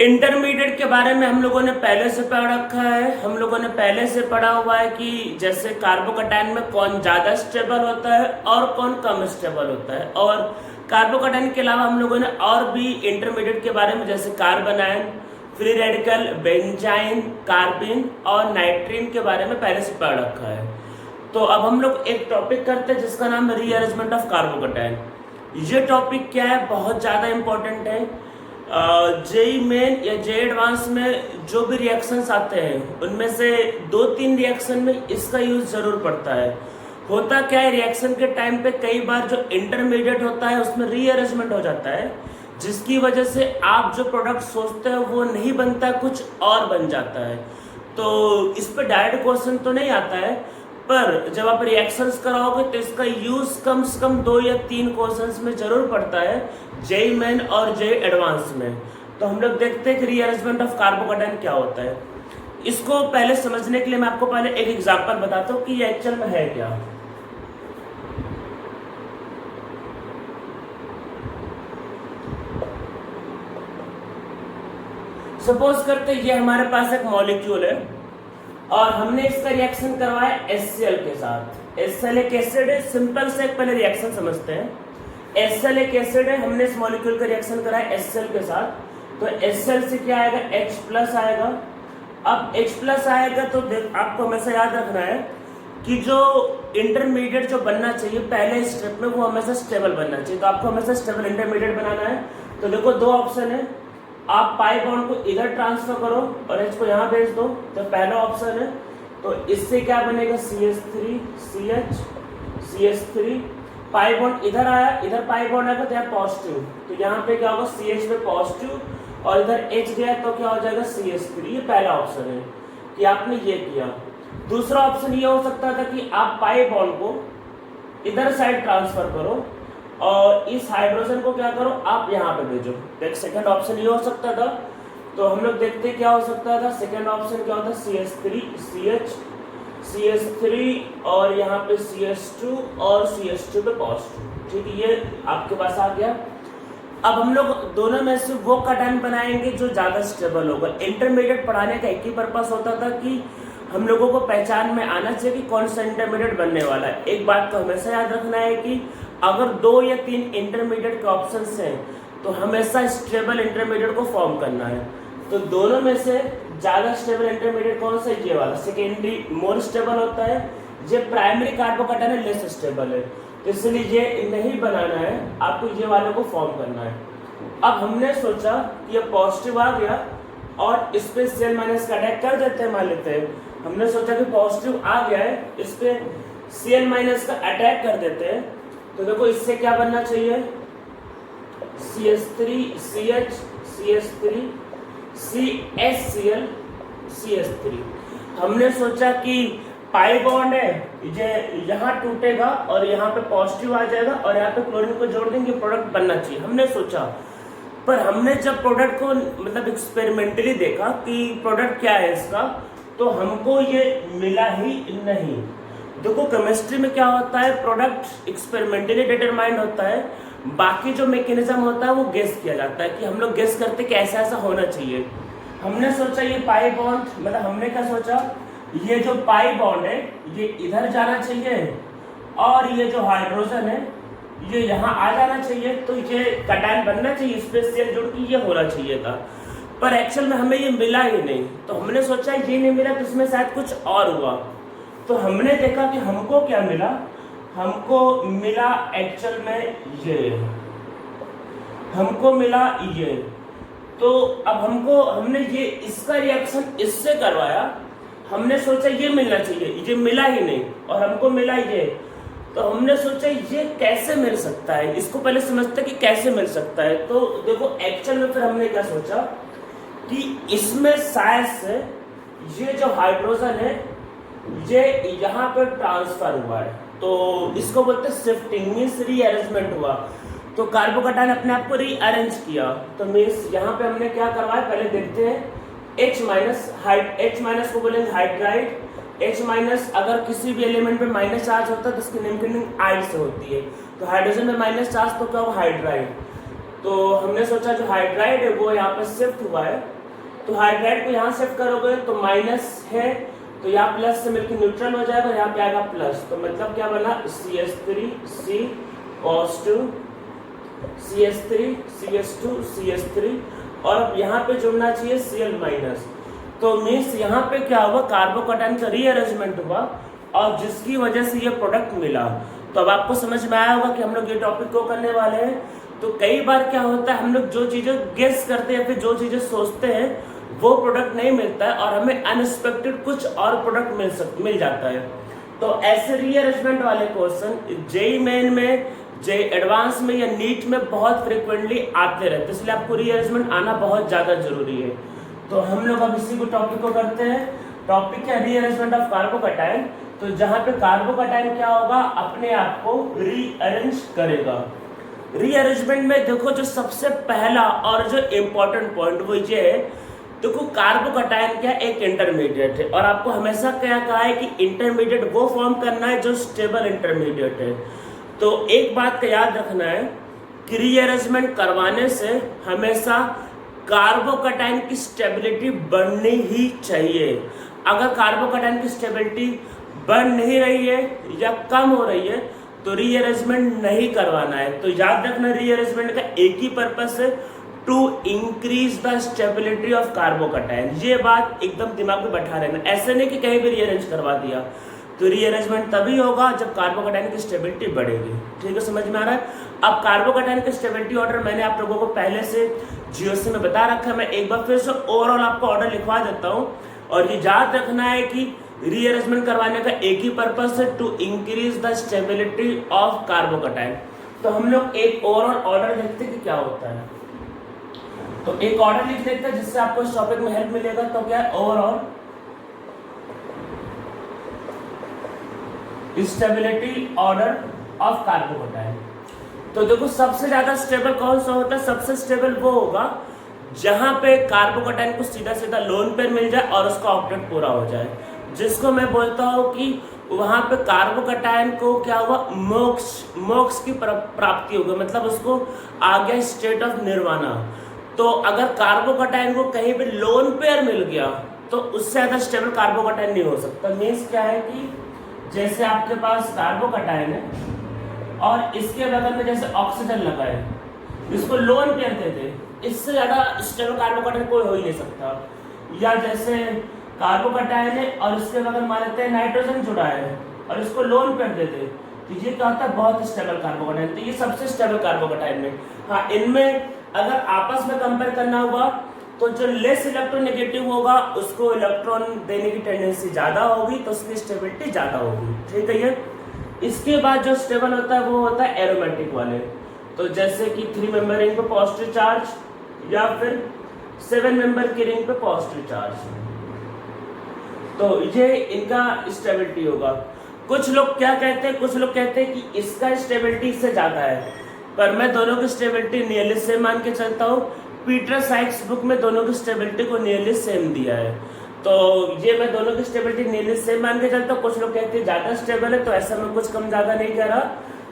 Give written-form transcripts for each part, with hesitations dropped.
Intermediate के बारे में हम लोगों ने पहले से पढ़ रखा है। हम लोगों ने पहले से पढ़ा हुआ है कि जैसे कार्बोकैटायन में कौन ज़्यादा स्टेबल होता है और कौन कम स्टेबल होता है। और कार्बोकैटायन के अलावा हम लोगों ने और भी इंटरमीडिएट के बारे में जैसे carbon ion, free radical, benzyne, carbene और नाइट्रीन के बारे में पहले से पढ़ रखा है। तो अब हम लोग एक टॉपिक करते हैं जिसका नाम है रीअरेंजमेंट ऑफ कार्बोकैटायन। ये टॉपिक क्या है, बहुत ज़्यादा इंपॉर्टेंट है। जेई मेन या जे एडवांस में जो भी रिएक्शंस आते हैं उनमें से 2-3 रिएक्शन में इसका यूज जरूर पड़ता है। होता क्या है, रिएक्शन के टाइम पे कई बार जो इंटरमीडिएट होता है उसमें रीअरेंजमेंट हो जाता है, जिसकी वजह से आप जो प्रोडक्ट सोचते हो वो नहीं बनता, कुछ और बन जाता है। तो इस पर डायरेक्ट क्वेश्चन तो नहीं आता है, पर जब आप रिएक्शंस कराओगे तो इसका यूज कम से कम 2 या 3 क्वेश्चंस में जरूर पड़ता है, जेई मेन और जे एडवांस में। तो हम लोग देखते हैं कि रीअरेंजमेंट ऑफ कार्बोकैटायन क्या होता है। इसको पहले समझने के लिए मैं आपको पहले एक एग्जांपल बताता हूँ कि ये एक्चुअल में है क्या। सपोज करते ये हमारे पास एक मॉलिक्यूल है और हमने इसका रिएक्शन करवाया HCl के साथ। HCl एक एसिड है, सिंपल से एक पहले रिएक्शन समझते हैं। HCl एक एसिड है, हमने इस मॉलिक्यूल का रिएक्शन कराया HCl के साथ, तो HCl से क्या आएगा, H+ आएगा। अब H+ आएगा तो आपको हमेशा याद रखना है कि जो इंटरमीडिएट जो बनना चाहिए पहले स्टेप में वो हमेशा स्टेबल बनना चाहिए। तो आपको हमेशा स्टेबल इंटरमीडिएट बनाना है। तो देखो 2 ऑप्शन है, आप पाई बॉन्ड को इधर ट्रांसफर करो और H को यहाँ भेज दो, तो पहला ऑप्शन है। तो इससे क्या बनेगा, CH3 CH CH3, pi bond इधर आया, इधर पाई बॉन्ड आएगा तो यहाँ पॉजिटिव, तो यहाँ पे क्या होगा CH पे पॉजिटिव और इधर H गया तो क्या हो जाएगा CH3। ये पहला ऑप्शन है कि आपने ये किया। दूसरा ऑप्शन ये हो सकता था कि आप पाई बॉन्ड को इधर साइड ट्रांसफर करो और इस हाइड्रोजन को क्या करो, आप यहाँ पे भेजो। तो एक सेकंड ऑप्शन ये हो सकता था। तो हम लोग देखते क्या हो सकता था, सेकंड ऑप्शन क्या होता है, CH3 CH CH3 और यहाँ पे CH2 और CH2 पे पॉजिटिव। ठीक है, ये आपके पास आ गया। अब हम लोग दोनों में से वो कैटायन बनाएंगे जो ज़्यादा स्टेबल होगा। इंटरमीडिएट पढ़ाने का एक ही पर्पस होता था कि हम लोगों को पहचान में आना चाहिए कि कौन सा इंटरमीडिएट बनने वाला है। एक बात तो हमेशा याद रखना है कि अगर 2 या 3 इंटरमीडिएट के ऑप्शंस हैं तो हमेशा स्टेबल इंटरमीडिएट को फॉर्म करना है। तो दोनों में से ज़्यादा स्टेबल इंटरमीडिएट कौन सा है, ये वाला। सेकेंडरी मोर स्टेबल होता है, ये प्राइमरी कार्बोकैटायन है लेस स्टेबल है, तो इसलिए ये नहीं बनाना है, आपको ये वाले को फॉर्म करना है। अब हमने सोचा कि ये पॉजिटिव आ गया और इस पे Cl- का अटैक कर देते हैं, मान लेते हैं। हमने सोचा कि पॉजिटिव आ गया है, इस पे Cl- का अटैक कर देते हैं। तो देखो इससे क्या बनना चाहिए, CH3 CH CH3 CHCl CH3। हमने सोचा कि पाई बॉन्ड है, ये यहाँ टूटेगा और यहाँ पे पॉजिटिव आ जाएगा और यहाँ पे क्लोरीन को जोड़ देंगे, प्रोडक्ट बनना चाहिए, हमने सोचा। पर हमने जब प्रोडक्ट को मतलब एक्सपेरिमेंटली देखा कि प्रोडक्ट क्या है इसका, तो हमको ये मिला ही नहीं। देखो केमिस्ट्री में क्या होता है, प्रोडक्ट एक्सपेरिमेंटली डिटरमाइंड होता है, बाकी जो मैकेनिज्म होता है वो गेस किया जाता है कि हम लोग गेस करते कि ऐसा ऐसा होना चाहिए। हमने सोचा ये पाई बॉन्ड, मतलब हमने क्या सोचा, ये जो पाई बॉन्ड है ये इधर जाना चाहिए और ये जो हाइड्रोजन है ये यहाँ आ जाना चाहिए, तो ये कैटायन बनना चाहिए, स्पेशल जुड़ के ये होना चाहिए था। पर एक्चुअल में हमें ये मिला ही नहीं। तो हमने सोचा ये नहीं मिला तो इसमें शायद कुछ और हुआ। तो हमने देखा कि हमको क्या मिला, हमको मिला एक्चुअल में ये, हमको मिला ये। तो अब हमने ये इसका रिएक्शन इससे करवाया, हमने सोचा ये मिलना चाहिए, ये मिला ही नहीं और हमको मिला ये। तो हमने सोचा ये कैसे मिल सकता है, इसको पहले समझते कि कैसे मिल सकता है। तो देखो एक्चुअल में फिर हमने क्या सोचा कि इसमें शायद से ये जो हाइड्रोजन है ये यहाँ पर ट्रांसफर हुआ है, तो इसको बोलते हैं शिफ्टिंग, मीन्स रीअरेंजमेंट हुआ। तो कार्बोकैटायन अपने आप को रीअरेंज किया, तो मीन्स यहाँ पे हमने क्या करवाया पहले देखते हैं। H- को बोलेंगे हाइड्राइड। H- अगर किसी भी एलिमेंट पे माइनस चार्ज होता है तो उसकी नेमकलिंग आइड से होती है, तो हाइड्रोजन में माइनस चार्ज तो क्या होगा, हाइड्राइड। तो हमने सोचा जो हाइड्राइड है वो यहाँ पर शिफ्ट हुआ है, तो हाइड्राइड को यहाँ शिफ्ट करोगे तो माइनस है, तो यहाँ प्लस से मिलकर न्यूट्रल हो जाएगा, यहाँ पे आएगा प्लस, तो मतलब क्या बना CH3 C positive CH3 CH2 CH3 और अब यहाँ पे जुड़ना चाहिए Cl माइनस। तो मीन्स यहाँ पे क्या हुआ, कार्बोकैटायन का रीअरेंजमेंट हुआ और जिसकी वजह से ये प्रोडक्ट मिला। तो अब आपको समझ में आया होगा कि हम लोग ये टॉपिक को करने वाले हैं। तो कई बार क्या होता है, हम लोग जो चीज़ें गेस करते हैं या फिर जो चीज़ें सोचते हैं वो प्रोडक्ट नहीं मिलता है और हमें अनएक्सपेक्टेड कुछ और प्रोडक्ट मिल जाता है। तो ऐसे रीअरेंजमेंट वाले क्वेश्चन जेईई मेन में, जेईई एडवांस में या नीट में बहुत फ्रिक्वेंटली आते रहते हैं, इसलिए आपको रीअरेंजमेंट आना बहुत ज़्यादा जरूरी है। तो हम लोग अब इसी को टॉपिक को करते हैं। टॉपिक है रीअरेंजमेंट ऑफ कार्बोकैटायन। तो जहाँ पे कार्बोकैटायन क्या होगा, अपने आप को रीअरेंज करेगा। रीअरेंजमेंट में देखो जो सबसे पहला और जो इम्पोर्टेंट पॉइंट वो ये है, देखो कार्बोकैटायन क्या एक इंटरमीडिएट है और आपको हमेशा क्या कहा है कि इंटरमीडिएट वो फॉर्म करना है जो स्टेबल इंटरमीडिएट है। तो एक बात का याद रखना है कि रीअरेंजमेंट करवाने से हमेशा कार्बोकैटायन की स्टेबिलिटी बढ़नी ही चाहिए। अगर कार्बोकैटायन की स्टेबिलिटी बढ़ नहीं रही है या कम हो रही है तो रीअरेंजमेंट नहीं करवाना है। तो याद रखना रीअरेंजमेंट का एक ही पर्पस है, to increase the stability of carbocation. ये बात एकदम दिमाग में बैठा रहना, ऐसे नहीं कि कहीं भी रीअरेंज करवा दिया। तो रीअरेंजमेंट तभी होगा जब कार्बोकैटायन की स्टेबिलिटी बढ़ेगी। ठीक है, समझ में आ रहा है। अब कार्बोकैटायन के स्टेबिलिटी ऑर्डर मैंने आप लोगों को पहले से जीओसी में बता रखा है, मैं एक बार फिर से ओवरऑल आपको ऑर्डर लिखवा देता हूँ। और ये याद रखना है कि रीअरेंजमेंट करवाने का एक ही पर्पस है, to increase the stability of carbocation. तो हम लोग एक ओवरऑल ऑर्डर देखते कि क्या होता है। तो एक ऑर्डर लिख देते हैं जिससे आपको इस टॉपिक में हेल्प मिलेगा। तो क्या है, overall stability order of carbocation. तो देखो सबसे ज्यादा स्टेबल कौन सा होता है, सबसे स्टेबल वो होगा जहां पे कार्बोकैटायन को सीधा सीधा लोन पेयर मिल जाए और उसका ऑक्टेट पूरा हो जाए, जिसको मैं बोलता हूँ कि वहां पे कार्बोकैटायन को क्या हुआ, मोक्ष की प्राप्ति होगी, मतलब उसको आ गया स्टेट ऑफ निर्वाणा। तो अगर कार्बोकैटायन को कहीं पे लोन पेयर मिल गया तो उससे ज्यादा स्टेबल कार्बोकैटायन नहीं हो सकता। मीन्स क्या है कि जैसे आपके पास कार्बोकैटायन है और इसके बगल में जैसे ऑक्सीजन लगा है, इसको लोन पेयर देते, इससे ज्यादा स्टेबल कार्बोकैटायन कोई हो ही नहीं सकता। या जैसे कार्बोकैटायन है और इसके बगल मान लेते हैं नाइट्रोजन जुड़ा है और इसको लोन पेयर देते, तो ये क्या होता है, बहुत स्टेबल कार्बोकैटायन। तो ये सबसे स्टेबल कार्बोकैटायन में। हाँ, इनमें अगर आपस में कंपेयर करना हुआ तो जो लेस इलेक्ट्रोनेगेटिव होगा उसको इलेक्ट्रॉन देने की टेंडेंसी ज्यादा होगी, तो उसकी स्टेबिलिटी ज्यादा होगी। ठीक है ये। इसके बाद जो स्टेबल होता है वो होता है एरोमेटिक वाले। तो जैसे कि 3 मेंबर रिंग पे पॉजिटिव चार्ज या फिर 7 मेंबर की रिंग पे पॉजिटिव चार्ज, तो ये इनका स्टेबिलिटी होगा। कुछ लोग क्या कहते हैं, कुछ लोग कहते हैं कि इसका स्टेबिलिटी इससे ज्यादा है, पर मैं दोनों की स्टेबिलिटी नियरली सेम मान के चलता हूँ। पीटर साइक्स बुक में दोनों की स्टेबिलिटी को नियरली सेम दिया है, तो ये मैं दोनों की स्टेबिलिटी नियरली सेम मान के चलता हूँ। कुछ लोग कहते हैं ज्यादा स्टेबल है, तो ऐसा मैं कुछ कम ज्यादा नहीं कह रहा,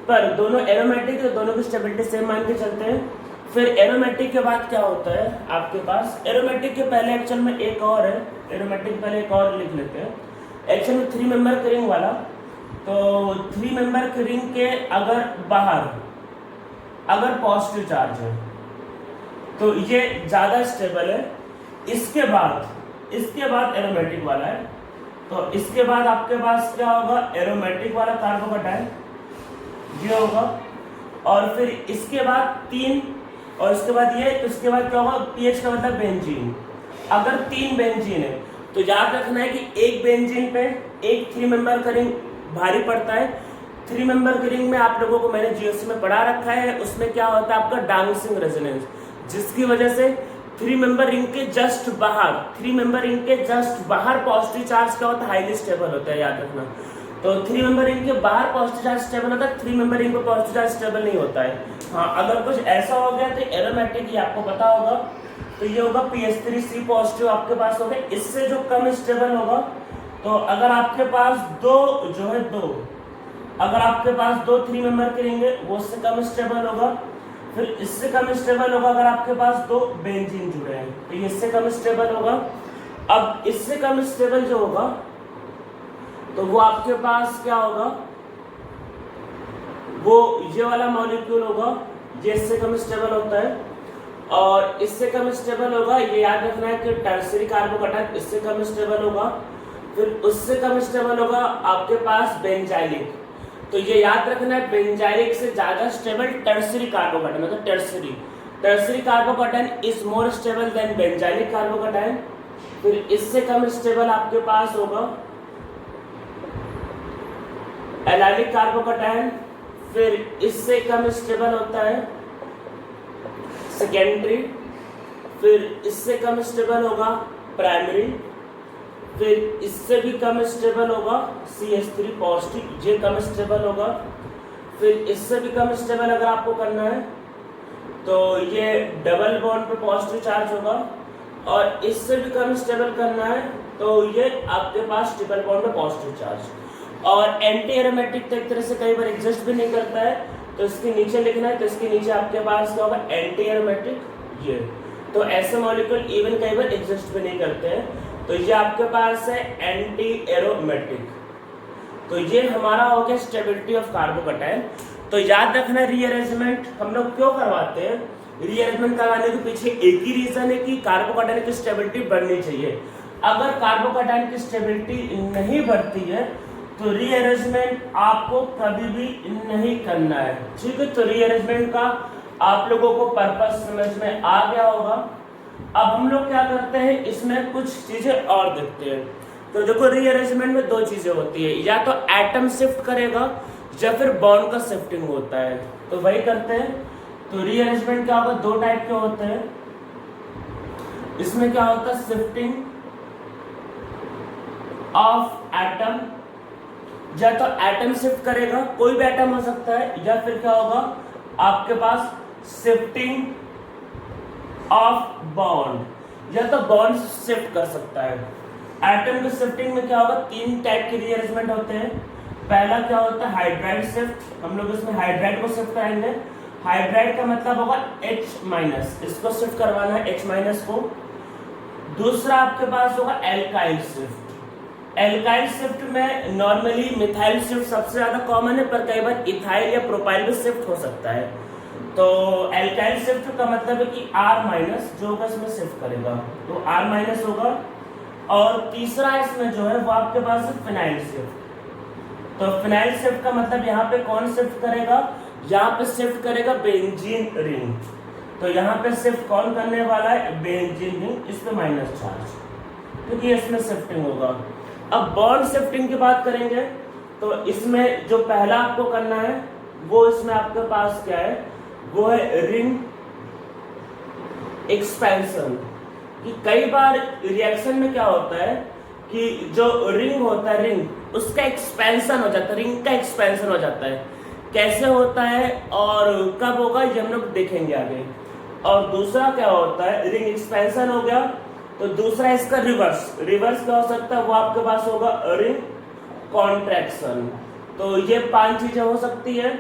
पर दोनों एरोमेटिक है, दोनों की स्टेबिलिटी सेम मान के चलते हैं। फिर एरोमेटिक के बाद क्या होता है आपके पास, एरोमेटिक के पहले एक्चुअल में एक और है, एरोमेटिक पहले एक और लिख लेते हैं। एक्चुअल में 3 मेंबर रिंग वाला, तो 3 मेंबर रिंग के अगर बाहर अगर पॉजिटिव चार्ज है तो ये ज्यादा स्टेबल है। इसके बाद एरोमेटिक वाला है, तो इसके बाद आपके पास क्या होगा, एरोमेटिक वाला कार्बोकैटायन ये होगा, और फिर इसके बाद 3 और इसके बाद ये, तो इसके बाद क्या होगा, पीएच का मतलब बेंजीन। अगर 3 बेंजीन है तो याद रखना है कि एक बेंजीन पे एक 3 मेंबर का रिंग भारी पड़ता है। 3 मेंबर की रिंग में आप लोगों को मैंने जीओसी में पढ़ा रखा है, उसमें क्या होता है आपका डांसिंग रेजोनेंस, जिसकी वजह से 3 मेंबर रिंग के जस्ट बाहर, 3 मेंबर रिंग के जस्ट बाहर पॉजिटिव चार्ज क्या होता है, हाईली स्टेबल होता है, याद रखना। तो 3 मेंबर रिंग के बाहर पॉजिटिव चार्ज स्टेबल होता है, 3 मेंबर रिंग पे पॉजिटिव चार्ज स्टेबल नहीं होता है। हाँ, अगर कुछ ऐसा हो गया तो एरोमेटिक ही आपको पता होगा, तो ये होगा PH3C पॉजिटिव आपके पास हो गया। इससे जो कम स्टेबल होगा, तो अगर आपके पास दो अगर आपके पास 2 3 मेंबर के रिंग है वो उससे कम स्टेबल होगा। फिर इससे कम स्टेबल होगा अगर आपके पास दो बेंजीन जुड़े हैं, तो ये इससे कम स्टेबल होगा। अब इससे कम स्टेबल जो होगा तो वो आपके पास क्या होगा, वो ये वाला मॉलिक्यूल होगा, ये इससे कम स्टेबल होता है। और इससे कम स्टेबल होगा, ये याद रखना है कि टर्सरी कार्बोकैटायन इससे कम स्टेबल होगा। फिर उससे कम स्टेबल होगा आपके पास बेंजाइलिक, तो ये याद रखना है बेंजाइलिक से ज्यादा स्टेबल टर्सरी कार्बोकैटायन, मतलब tertiary carbocation is more stable then benzylic carbocation. फिर इससे कम स्टेबल आपके पास होगा एलाइलिक कार्बोकैटायन। फिर इससे कम स्टेबल होता है सेकेंडरी। फिर इससे कम स्टेबल होगा प्राइमरी। फिर इससे भी कम स्टेबल होगा CH3 पॉजिटिव, ये कम स्टेबल होगा। फिर इससे भी कम स्टेबल अगर आपको करना है तो ये डबल बॉन्ड पे पॉजिटिव चार्ज होगा। और इससे भी कम स्टेबल करना है तो ये आपके पास ट्रिपल बॉन्ड पे पॉजिटिव चार्ज। और एंटी एरोमेटिक तो एक तरह से कई बार एग्जिस्ट भी नहीं करता है, तो इसके नीचे लिखना है, तो इसके नीचे आपके पास क्या होगा एंटी एरोमेटिक। ये तो ऐसे मॉलिक्यूल इवन कई बार एग्जिस्ट भी नहीं करते हैं, तो ये आपके पास है एंटी एरोमेटिक। तो ये हमारा हो गया स्टेबिलिटी ऑफ कार्बोकैटायन। तो याद रखना रीअरेंजमेंट हम लोग क्यों करवाते हैं, रीअरेंजमेंट करवाने के पीछे एक ही रीजन है कि कार्बोकैटायन की स्टेबिलिटी बढ़नी चाहिए। अगर कार्बोकैटायन की स्टेबिलिटी नहीं बढ़ती है तो रीअरेंजमेंट आपको कभी भी नहीं करना है, ठीक है। तो रीअरेंजमेंट का आप लोगों को पर्पस समझ में आ गया होगा। अब हम लोग क्या करते हैं, इसमें कुछ चीजें और देखते हैं। तो देखो रीअरेंजमेंट में दो चीजें होती है, या तो एटम शिफ्ट करेगा या फिर बॉन्ड का शिफ्टिंग होता है, तो वही करते हैं। तो रीअरेंजमेंट क्या होगा, दो टाइप के होते हैं। इसमें क्या होता है शिफ्टिंग ऑफ एटम, या तो एटम शिफ्ट करेगा, कोई भी एटम हो सकता है, या फिर क्या होगा आपके पास शिफ्टिंग ऑफ बॉन्ड, या तो बॉन्ड शिफ्ट कर सकता है। एटम की शिफ्टिंग में क्या होगा, तीन टाइप के रीअरेंजमेंट होते हैं। पहला क्या होता है हाइड्राइड शिफ्ट, हम लोग इसमें हाइड्राइड को शिफ्ट कराएंगे। हाइड्राइड का मतलब होगा H-, इसको शिफ्ट करवाना है H- को। दूसरा आपके पास होगा एल्काइल शिफ्ट। एल्काइल शिफ्ट में नॉर्मली मिथाइल शिफ्ट सबसे ज्यादा कॉमन है, पर कई बार इथाइल या प्रोपाइल भी शिफ्ट हो सकता है। तो एल्काइल शिफ्ट का मतलब है कि R- जो होगा इसमें शिफ्ट करेगा, तो R- होगा। और तीसरा इसमें जो है वो आपके पास है फिनाइल शिफ्ट। तो फिनाइल शिफ्ट का मतलब यहाँ पे कौन शिफ्ट करेगा, यहाँ पे शिफ्ट करेगा बेंजीन रिंग। तो यहाँ पे शिफ्ट कौन करने वाला है, बेंजीन रिंग, इस पे माइनस चार्ज, क्योंकि इसमें शिफ्टिंग होगा। अब बॉन्ड शिफ्टिंग की बात करेंगे तो इसमें जो पहला आपको करना है वो इसमें आपके पास क्या है, वो है रिंग एक्सपेंशन। कि कई बार रिएक्शन में क्या होता है कि जो रिंग होता है, रिंग उसका एक्सपेंशन हो जाता है, रिंग का एक्सपेंशन हो जाता है। कैसे होता है और कब होगा ये हम लोग देखेंगे आगे। और दूसरा क्या होता है, रिंग एक्सपेंशन हो गया, तो दूसरा इसका रिवर्स क्या हो सकता है, वो आपके पास होगा रिंग कॉन्ट्रैक्शन। तो ये पांच चीजें हो सकती है,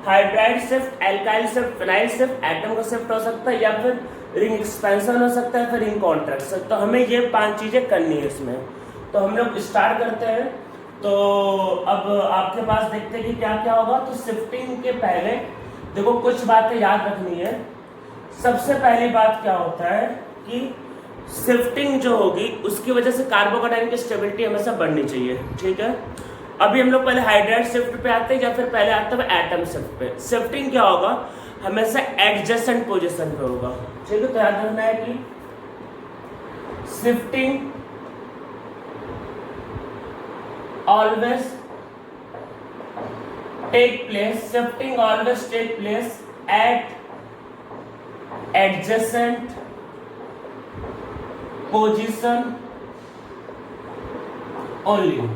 hydride shift, alkyl shift, phenyl shift, atom का शिफ्ट हो सकता है, या फिर रिंग एक्सपेंशन हो सकता है, फिर रिंग कॉन्ट्रैक्शन। तो हमें ये पांच चीजें करनी है इसमें। तो हम लोग स्टार्ट करते हैं। तो अब आपके पास देखते हैं कि क्या क्या होगा। तो शिफ्टिंग के पहले देखो कुछ बातें याद रखनी है। सबसे पहली बात क्या होता है कि शिफ्टिंग जो होगी उसकी वजह से कार्बोकैटायन की स्टेबिलिटी हमेशा बढ़नी चाहिए, ठीक है। अभी हम लोग पहले हाइड्राइड शिफ्ट पे आते हैं या फिर पहले आते हैं एटम शिफ्ट पे। शिफ्टिंग क्या होगा, हमेशा एडजेसेंट पोजीशन पे होगा, ठीक है। तो याद रखना है कि shifting always take place, shifting always take place at adjacent position only।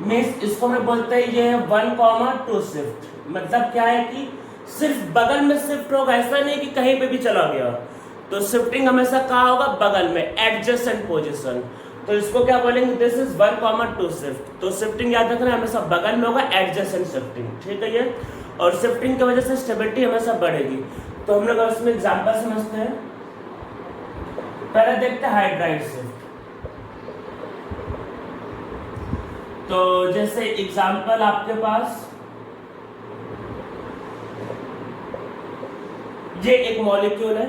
Means इसको हम बोलते हैं ये है 1,2 शिफ्ट। मतलब क्या है कि सिर्फ बगल में शिफ्ट होगा, ऐसा नहीं कि कहीं पे भी चला गया। तो शिफ्टिंग हमेशा कहाँ होगा, बगल में, एडजेसेंट पोजीशन। तो इसको क्या बोलेंगे, दिस इज 1,2 शिफ्ट। तो शिफ्टिंग याद रखना हमेशा बगल में होगा, एडजेसेंट शिफ्टिंग, ठीक है ये। और शिफ्टिंग की वजह से स्टेबिलिटी हमेशा बढ़ेगी। तो हम लोग उसमें एग्जाम्पल समझते हैं। पहले देखते हैं हाइड्राइड शिफ्ट। तो जैसे एग्जाम्पल आपके पास ये एक मॉलिक्यूल है,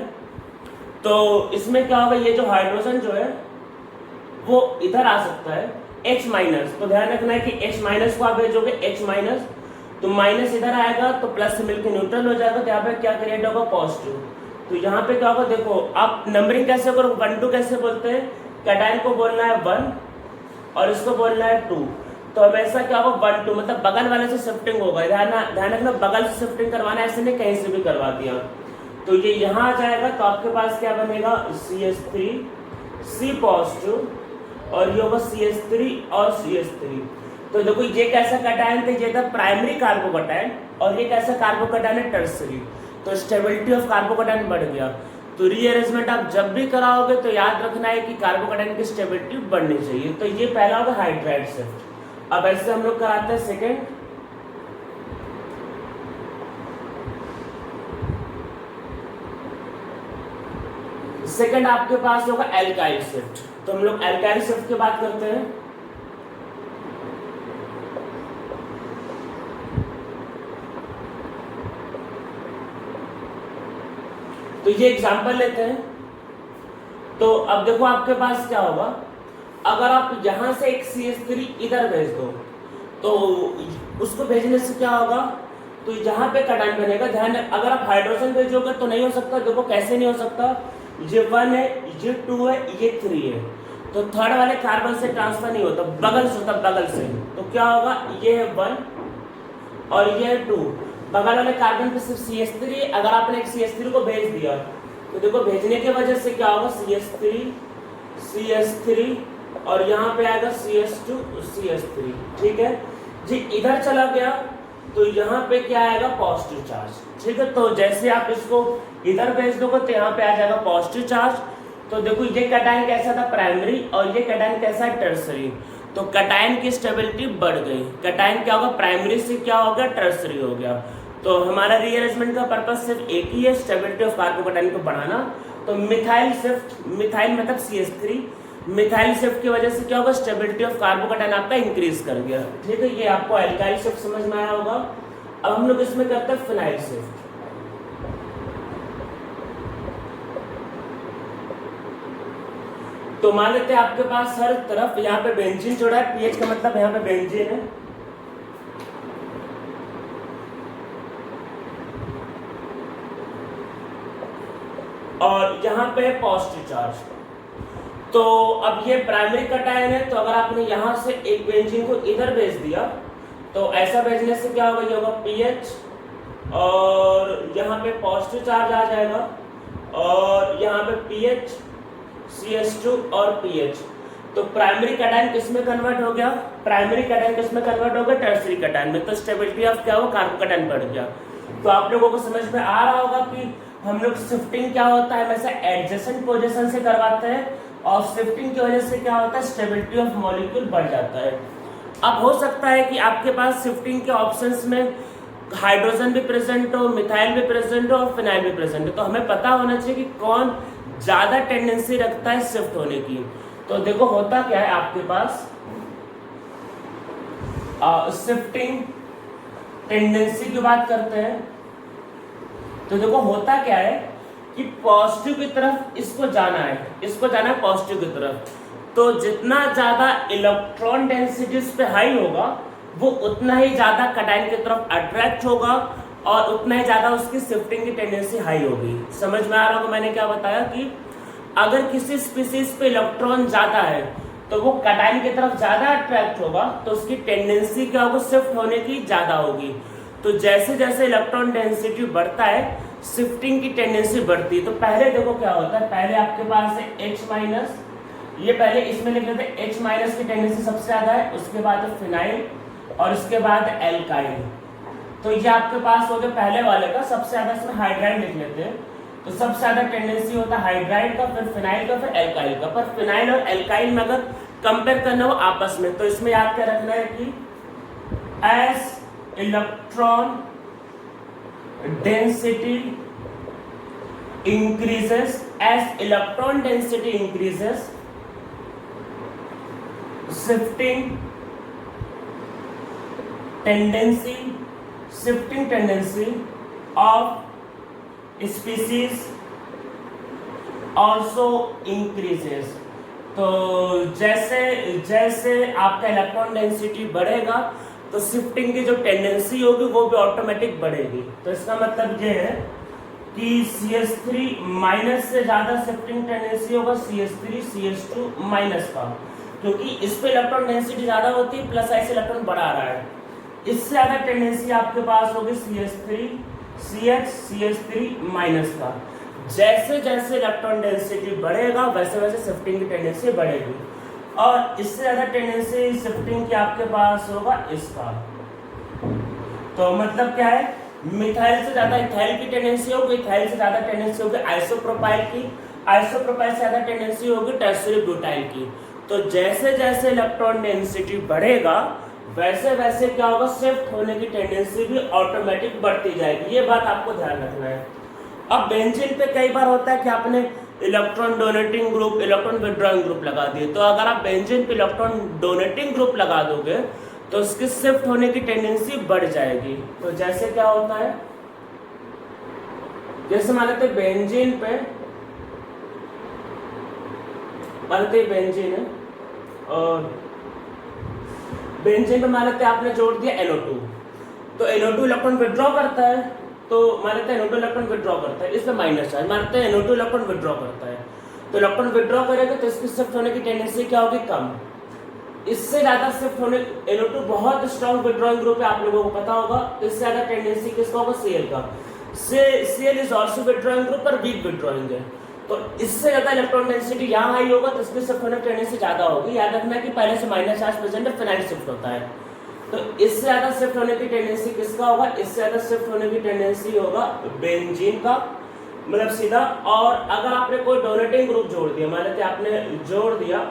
तो इसमें क्या होगा, ये जो हाइड्रोजन जो है वो इधर आ सकता है H माइनस। तो ध्यान रखना है कि H माइनस को आप भेजोगे H माइनस, तो माइनस इधर आएगा तो प्लस से मिलकर न्यूट्रल हो जाएगा, तो यहाँ पे क्या क्रिएट होगा, पॉजिटिव। तो यहाँ पे क्या होगा, देखो आप नंबरिंग कैसे करो, 1 2 कैसे बोलते हैं, कैटायन को बोलना है 1 और इसको बोलना है 2। तो हमेशा क्या होगा 1 2, मतलब बगल वाले से शिफ्टिंग होगा। ध्यान रखना, बगल से शिफ्टिंग करवाना, ऐसे नहीं कहीं से भी करवा दिया। तो ये यहाँ आ जाएगा, तो आपके पास क्या बनेगा, CH3 C पॉजिटिव और ये होगा CH3 और CH3। तो देखो ये कैसा कैटायन थे, ये था प्राइमरी कार्बोकैटायन और ये कैसा कार्बोकैटायन है, टर्सरी। तो स्टेबिलिटी ऑफ कार्बोकैटायन बढ़ गया। तो रीअरेंजमेंट आप जब भी कराओगे तो याद रखना है कि कार्बोकैटायन की स्टेबिलिटी बढ़नी चाहिए। तो ये पहला होगा हाइड्राइड शिफ्ट। अब ऐसे हम लोग कराते हैं सेकेंड। सेकेंड आपके पास होगा एल्काइल शिफ्ट। तो हम लोग एल्काइल शिफ्ट की बात करते हैं। तो ये एग्जांपल लेते हैं। तो अब देखो आपके पास क्या होगा, अगर आप यहां से एक CH3 इधर भेज दो तो उसको भेजने से क्या होगा, तो यहाँ पे कैटायन बनेगा। ध्यान, अगर आप हाइड्रोजन भेजोगे तो नहीं हो सकता। देखो कैसे नहीं हो सकता, ये 1 है, ये 2 है, ये 3 है, तो थर्ड वाले कार्बन से ट्रांसफर नहीं होता, बगल से होता, बगल से। तो क्या होगा, ये है 1 और ये है 2, बगल वाले कार्बन पे सिर्फ CH3। अगर आपने एक CH3 को भेज दिया तो देखो भेजने की वजह से क्या होगा, CH3 और यहाँ पे आएगा CH2 CH3। ठीक है जी, इधर चला गया तो यहाँ पे क्या आएगा, पॉजिटिव चार्ज। ठीक है, तो जैसे आप इसको इधर भेज दोगे तो यहाँ पे आ जाएगा पॉजिटिव चार्ज। तो देखो ये कैटायन कैसा था, प्राइमरी, और ये कैटायन कैसा है, टर्सरी। तो कैटायन की स्टेबिलिटी बढ़ गई। कैटायन क्या होगा, प्राइमरी से क्या हो गया, टर्सरी हो गया। तो हमारा रीअरेंजमेंट का पर्पज सिर्फ एक ही है, स्टेबिलिटी ऑफ कार्बोकैटायन को बढ़ाना। तो मिथाइल शिफ्ट, मिथाइल मतलब CH3, मिथाइल शिफ्ट की वजह से क्या होगा, स्टेबिलिटी ऑफ कार्बोकैटायन आपका इंक्रीज कर गया। ठीक है, ये आपको एल्काइल शिफ्ट समझ में आया होगा। अब हम लोग इसमें करते हैं फिनाइल शिफ्ट। तो मान लेते हैं आपके पास हर तरफ यहाँ पे बेंजीन जोड़ा है, पीएच का मतलब यहाँ पे बेंजीन है, और यहाँ पे पॉजिटिव चार्ज। तो अब ये प्राइमरी कैटायन है, तो अगर आपने यहाँ से एक बेंजीन को इधर भेज दिया तो ऐसा भेजने से क्या होगा, ये होगा पीएच और यहाँ पे पॉजिटिव चार्ज आ जाएगा, और यहाँ पे पीएच CH2 और पीएच। तो प्राइमरी कैटायन किस में कन्वर्ट हो गया, प्राइमरी कैटायन किस में कन्वर्ट हो गया, टर्सरी कैटायन में। तो स्टेबिलिटी ऑफ क्या होगा, कार्बोकैटायन बढ़ गया। तो आप लोगों को समझ में आ रहा होगा कि हम लोग शिफ्टिंग क्या होता है, वैसे एडजेसेंट पोजीशन से करवाते हैं, और शिफ्टिंग की वजह से क्या होता है, स्टेबिलिटी ऑफ मॉलिक्यूल बढ़ जाता है। अब हो सकता है कि आपके पास शिफ्टिंग के ऑप्शंस में हाइड्रोजन भी प्रेजेंट हो, मिथाइल भी प्रेजेंट हो और फिनाइल भी प्रेजेंट हो। तो हमें पता होना चाहिए कि कौन ज्यादा टेंडेंसी रखता है शिफ्ट होने की। तो देखो होता क्या है आपके पास, शिफ्टिंग टेंडेंसी की बात करते हैं। तो देखो होता क्या है कि पॉजिटिव की तरफ इसको जाना है, इसको जाना है पॉजिटिव की तरफ। तो जितना ज्यादा इलेक्ट्रॉन डेंसिटी इस पे हाई होगा वो उतना ही ज्यादा कैटायन की तरफ अट्रैक्ट होगा और उतना ही ज्यादा उसकी शिफ्टिंग की टेंडेंसी हाई होगी। समझ में आ रहा होगा मैंने क्या बताया, कि अगर किसी स्पीसीज पे इलेक्ट्रॉन ज्यादा है तो वो कैटायन की तरफ ज्यादा अट्रैक्ट होगा, तो उसकी टेंडेंसी क्या होगी, शिफ्ट होने की ज्यादा होगी। तो जैसे जैसे इलेक्ट्रॉन डेंसिटी बढ़ता है शिफ्टिंग की टेंडेंसी बढ़ती है। तो पहले देखो क्या होता है, पहले आपके पास है H माइनस, ये पहले इसमें लिख लेते हैं H माइनस की टेंडेंसी सबसे ज्यादा है, उसके बाद है फिनाइल और उसके बाद एल्काइल। तो ये आपके पास हो गया पहले वाले का, सबसे ज्यादा इसमें हाइड्राइड लिख लेते हैं। तो सबसे ज्यादा टेंडेंसी होता है हाइड्राइड का, फिर फिनाइल का, फिर एल्काइल का। पर फिनाइल और एल्काइल में अगर कंपेयर करना हो आपस में, तो इसमें याद क्या रखना है कि S electron density increases, as electron density increases, shifting tendency of species also increases। तो जैसे जैसे आपका इलेक्ट्रॉन डेंसिटी बढ़ेगा तो शिफ्टिंग की जो टेंडेंसी होगी वो भी ऑटोमेटिक बढ़ेगी। तो इसका मतलब ये है कि CH3 माइनस से ज्यादा शिफ्टिंग टेंडेंसी होगा CH3 CH2 माइनस का, क्योंकि इस पे इलेक्ट्रॉन डेंसिटी ज्यादा होती है, प्लस साइड से इलेक्ट्रॉन बढ़ा रहा है। इससे ज्यादा टेंडेंसी आपके पास होगी CH3 CH CH3 माइनस का। जैसे जैसे इलेक्ट्रॉन डेंसिटी बढ़ेगा वैसे वैसे शिफ्टिंग की टेंडेंसी बढ़ेगी, और इससे ज्यादा टेंडेंसी शिफ्टिंग की आपके पास होगा इसका। तो मतलब क्या है, मिथाइल से ज्यादा इथाइल की टेंडेंसी होगी, इथाइल से ज्यादा टेंडेंसी होगी आइसोप्रोपाइल की, आइसोप्रोपाइल से ज्यादा टेंडेंसी होगी टर्शियरी ब्यूटाइल की। तो जैसे जैसे इलेक्ट्रॉन डेंसिटी बढ़ेगा वैसे वैसे क्या होगा, शिफ्ट होने की टेंडेंसी भी ऑटोमेटिक बढ़ती जाएगी। ये बात आपको ध्यान रखना है। अब बेंजीन पे कई बार होता है कि आपने electron donating group, electron withdrawing group लगा दिए, तो अगर आप बेंजीन पे इलेक्ट्रॉन डोनेटिंग ग्रुप लगा दोगे तो उसकी शिफ्ट होने की टेंडेंसी बढ़ जाएगी। तो जैसे क्या होता है, जैसे मान लेते बेंजीन पे, मान लेते बेंजीन है और बेंजीन पे मान लेते आपने जोड़ दिया NO2, तो NO2 इलेक्ट्रॉन विड्रॉ करता है, तो मान लेते हैं NO2 इलेक्ट्रॉन विड्रॉ करता है, इसमें माइनस चार्ज, मान लेते हैं NO2 इलेक्ट्रॉन विड्रॉ करता है, तो इलेक्ट्रॉन विड्रॉ करेगा तो इसकी शिफ्ट होने की टेंडेंसी क्या होगी, कम। इससे ज्यादा शिफ्ट होने, NO2 बहुत स्ट्रॉन्ग विड्रॉइंग ग्रुप है, आप लोगों को पता होगा, इससे ज्यादा टेंडेंसी किसका होगा, Cl का। Cl is also withdrawing group पर वीक विड्रॉइंग है, तो इससे ज्यादा इलेक्ट्रॉन डेंसिटी यहाँ हाई होगा तो इसकी शिफ्ट होने की टेंडेंसी ज्यादा होगी। याद रखना कि पहले से माइनस चार्ज प्रेजेंट है, फिनाइल शिफ्ट होता है, तो इससे ज्यादा शिफ्ट होने की टेंडेंसी किसका होगा, इससे ज्यादा शिफ्ट होने की टेंडेंसी होगा बेंजीन का, मतलब सीधा। और अगर आपने कोई डोनेटिंग ग्रुप जोड़ दिया, मान लेते आपने जोड़ दिया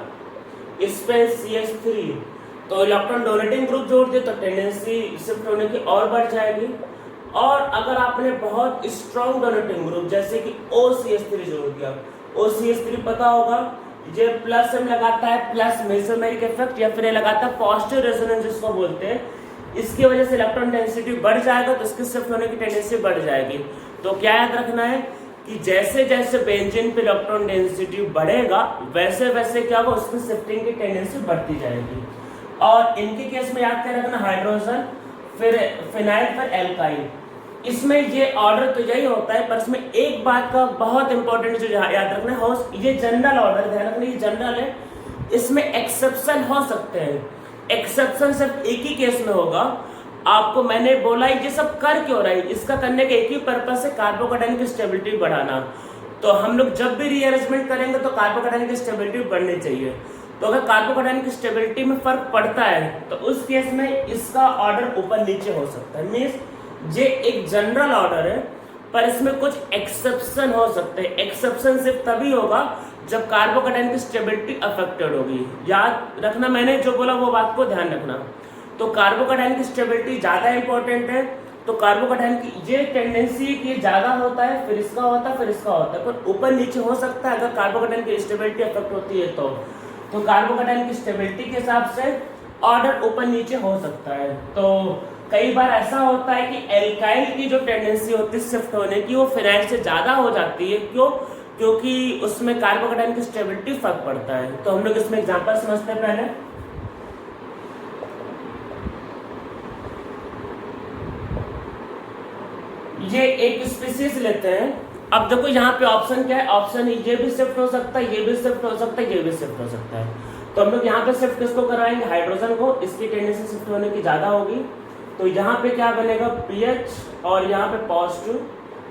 इस पे CH3, तो इलेक्ट्रॉन डोनेटिंग ग्रुप जोड़ दिया तो टेंडेंसी शिफ्ट होने की और बढ़ जाएगी। और अगर आपने बहुत स्ट्रॉन्ग डोनेटिंग ग्रुप जैसे कि OCH3 जोड़ दिया, OCH3 पता होगा ये प्लस में लगाता है प्लस मेसोमेरिक इफेक्ट, या फिर ये लगाता है पॉजिटिव रेजोनेंस जिसको बोलते हैं, इसकी वजह से इलेक्ट्रॉन डेंसिटी बढ़ जाएगा तो इसकी शिफ्ट होने की टेंडेंसी बढ़ जाएगी। तो क्या याद रखना है कि जैसे जैसे बेंजीन पे इलेक्ट्रॉन डेंसिटी बढ़ेगा वैसे वैसे क्या होगा, उसकी शिफ्टिंग की टेंडेंसी बढ़ती जाएगी। और इनके केस में याद कर रखना हाइड्रोजन, फिर फिनाइल, फिर एल्काइल, इसमें ये ऑर्डर तो यही होता है, पर इसमें एक बात का बहुत इंपॉर्टेंट जो याद रखना है, ये जनरल ऑर्डर ध्यान रखना, ये जनरल है, इसमें एक्सेप्शन हो सकते हैं। एक्सेप्शन सिर्फ एक ही केस में होगा। आपको मैंने बोला ये सब कर क्यों रहा है, इसका करने का एक ही पर्पस है, कार्बोकेटाइन की स्टेबिलिटी बढ़ाना। तो हम लोग जब भी रीअरेंजमेंट करेंगे तो कार्बोकेटाइन की स्टेबिलिटी बढ़नी चाहिए। तो अगर कार्बोकेटाइन की स्टेबिलिटी में फर्क पड़ता है तो उस केस में इसका ऑर्डर ऊपर नीचे हो सकता है। मीन्स ये एक जनरल ऑर्डर है, पर इसमें कुछ एक्सेप्शन हो सकते हैं। एक्सेप्शन सिर्फ तभी होगा जब कार्बोकेटाइन की स्टेबिलिटी अफेक्टेड होगी। याद रखना, मैंने जो बोला वो बात को ध्यान रखना। तो कार्बोकेटाइन की स्टेबिलिटी ज्यादा इंपॉर्टेंट है, तो कार्बोकेटाइन की ये टेंडेंसी कि ज्यादा होता है, फिर इसका होता है, फिर इसका होता है, पर ऊपर नीचे हो सकता है अगर कार्बोकेटाइन की स्टेबिलिटी अफेक्ट होती है तो कार्बोकेटाइन की स्टेबिलिटी के हिसाब से ऑर्डर ऊपर नीचे हो सकता है। तो कई बार ऐसा होता है कि एल्काइल की जो टेंडेंसी होती है शिफ्ट होने की वो फिनाइल से ज्यादा हो जाती है। क्यों? क्योंकि उसमें कार्बोकेटाइन की स्टेबिलिटी फर्क पड़ता है। तो हम लोग इसमें एग्जांपल समझते हैं पहले। ये एक स्पीशीज लेते हैं। अब देखो यहाँ पे ऑप्शन क्या है, ऑप्शन ये भी शिफ्ट हो सकता है, ये भी शिफ्ट हो सकता है, ये भी शिफ्ट हो सकता है। तो हम लोग यहाँ पे शिफ्ट किसको करवाएंगे, हाइड्रोजन को। इसकी टेंडेंसी शिफ्ट होने की ज्यादा होगी। तो यहाँ पे क्या बनेगा, पीएच, और यहाँ पे पॉजिटिव,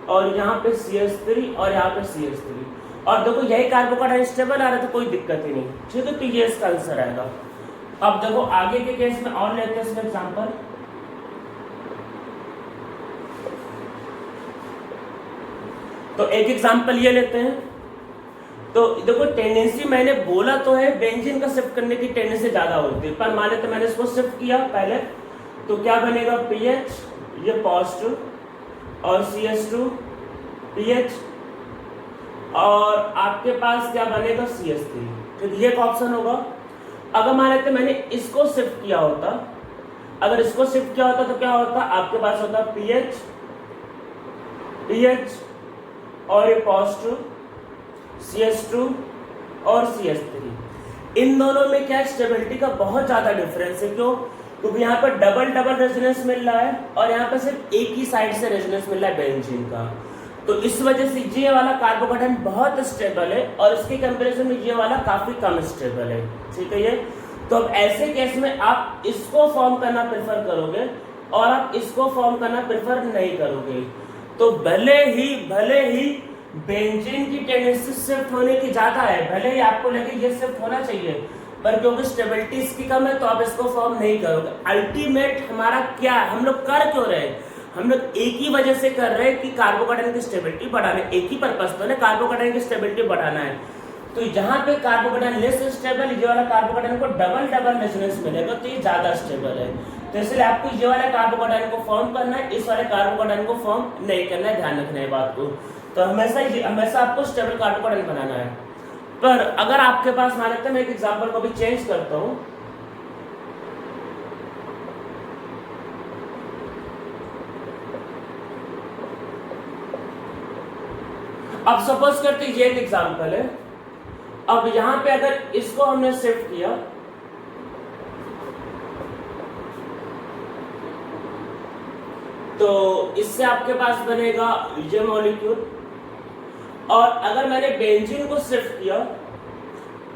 और यहाँ पे CH3 और यहाँ पे CH3। और देखो यही कार्बोकेटाइन स्टेबल आ रहा था, कोई दिक्कत ही नहीं, ठीक है। तो ये इसका आंसर आएगा। अब देखो आगे के केस में और लेते हैं इसमें एग्जाम्पल। तो एक एग्जाम्पल ये लेते हैं। तो देखो टेंडेंसी मैंने बोला तो है बेंजीन का शिफ्ट करने की टेंडेंसी ज्यादा होती है, पर मान लेते मैंने इसको शिफ्ट किया पहले, तो क्या बनेगा, पीएच, ये पॉजिटिव, और CH2 PH, और आपके पास क्या बनेगा CH3। तो ये एक ऑप्शन होगा। अगर मान लेते मैंने इसको शिफ्ट किया होता, अगर इसको शिफ्ट किया होता तो क्या होता, आपके पास होता PH और ये पॉजिटिव CH2 और CH3। इन दोनों में क्या स्टेबिलिटी का बहुत ज्यादा डिफरेंस है। क्यों? क्योंकि यहाँ पर डबल रेजोनेंस मिल रहा है और यहाँ पे सिर्फ एक ही साइड से रेजोनेंस मिल रहा है बेंजीन का। तो इस वजह से ये वाला कार्बोकेटाइन बहुत स्टेबल है और इसके कंपैरिजन में ये वाला काफी कम स्टेबल है। ठीक है ये। तो अब ऐसे केस में आप इसको फॉर्म करना प्रेफर करोगे और आप इसको फॉर्म करना प्रेफर नहीं करोगे। तो भले ही बेंजीन की टेंडेंसी शिफ्ट होने की ज्यादा है, भले ही आपको लगे ये शिफ्ट होना चाहिए, पर क्योंकि स्टेबिलिटी इसकी कम है तो आप इसको फॉर्म नहीं करोगे। अल्टीमेट हमारा क्या, हम लोग कर क्यों रहे हैं? हम लोग एक ही वजह से कर रहे हैं कि कार्बोकेटाइन की स्टेबिलिटी बढ़ाना है। एक ही पर्पस तो है, कार्बोकेटाइन की स्टेबिलिटी बढ़ाना है। तो यहाँ पे कार्बोकेटाइन लेस स्टेबल, ये वाला कार्बोकेटाइन को डबल रेजोनेंस मिलेगा तो ये ज्यादा स्टेबल है। तो इसलिए आपको ये वाले कार्बोकेटाइन को फॉर्म करना है, इस वाले कार्बोकेटाइन को फॉर्म नहीं करना है। ध्यान रखना है बात को। तो हमेशा आपको स्टेबल कार्बोकेटाइन बनाना है। पर अगर आपके पास, मान लेते हैं मैं एक एग्जांपल को भी चेंज करता हूं, अब सपोज करते ये एक एग्जांपल है। अब यहां पे अगर इसको हमने शिफ्ट किया तो इससे आपके पास बनेगा ये मॉलिक्यूल, और अगर मैंने बेंजीन को शिफ्ट किया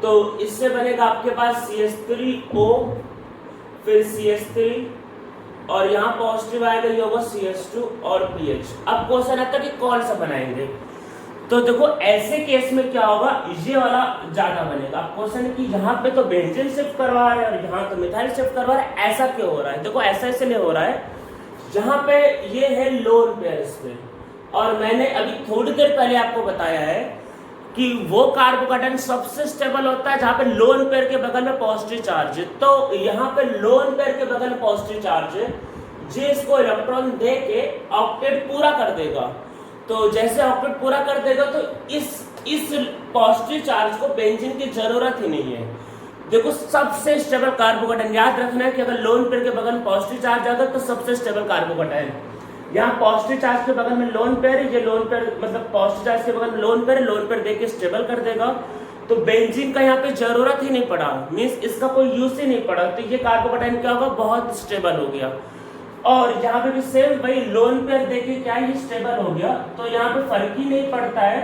तो इससे बनेगा आपके पास CH3O, फिर CH3 और यहाँ पॉजिटिव आएगा, ये होगा CH2 और PH। अब क्वेश्चन आता है कि कौन सा बनाएंगे। तो देखो ऐसे केस में क्या होगा, ये वाला ज्यादा बनेगा। अब क्वेश्चन है कि यहाँ पे तो बेंजीन शिफ्ट करवा रहे हैं और यहाँ तो मिथाइल शिफ्ट करवा रहे हैं, ऐसा क्यों हो रहा है? देखो ऐसा इसलिए हो रहा है, जहां पे ये है लोन पेयर इसमें, और मैंने अभी थोड़ी देर पहले आपको बताया है कि वो कार्बोकेटाइन सबसे स्टेबल होता है जहां पे लोन पेयर के बगल में पॉजिटिव चार्ज है। तो यहाँ पे लोन पेयर के बगल में पॉजिटिव चार्ज है, जे इसको इलेक्ट्रॉन दे के ऑक्टेट पूरा कर देगा। तो जैसे ऑक्टेट पूरा कर देगा तो इस पॉजिटिव चार्ज को बेंजीन की जरूरत ही नहीं है। देखो सबसे स्टेबल कार्बोकेटाइन, याद रखना है कि अगर लोन पेयर के बगल में पॉजिटिव चार्ज आएगा तो सबसे स्टेबल कार्बोकेटाइन। यहाँ पॉजिटिव चार्ज के बगल में लोन पेयर है, ये लोन पेयर मतलब पॉजिटिव चार्ज के बगल में लोन पेयर देके स्टेबल कर देगा। तो बेंजीन का यहाँ पे जरूरत ही नहीं पड़ा, मीन्स इसका कोई यूज ही नहीं पड़ा। तो ये कार्बोकेटाइन क्या होगा, बहुत स्टेबल हो गया। और यहाँ पे भी सेम वही लोन पेयर देके क्या ये स्टेबल हो गया। तो यहाँ पे फर्क ही नहीं पड़ता है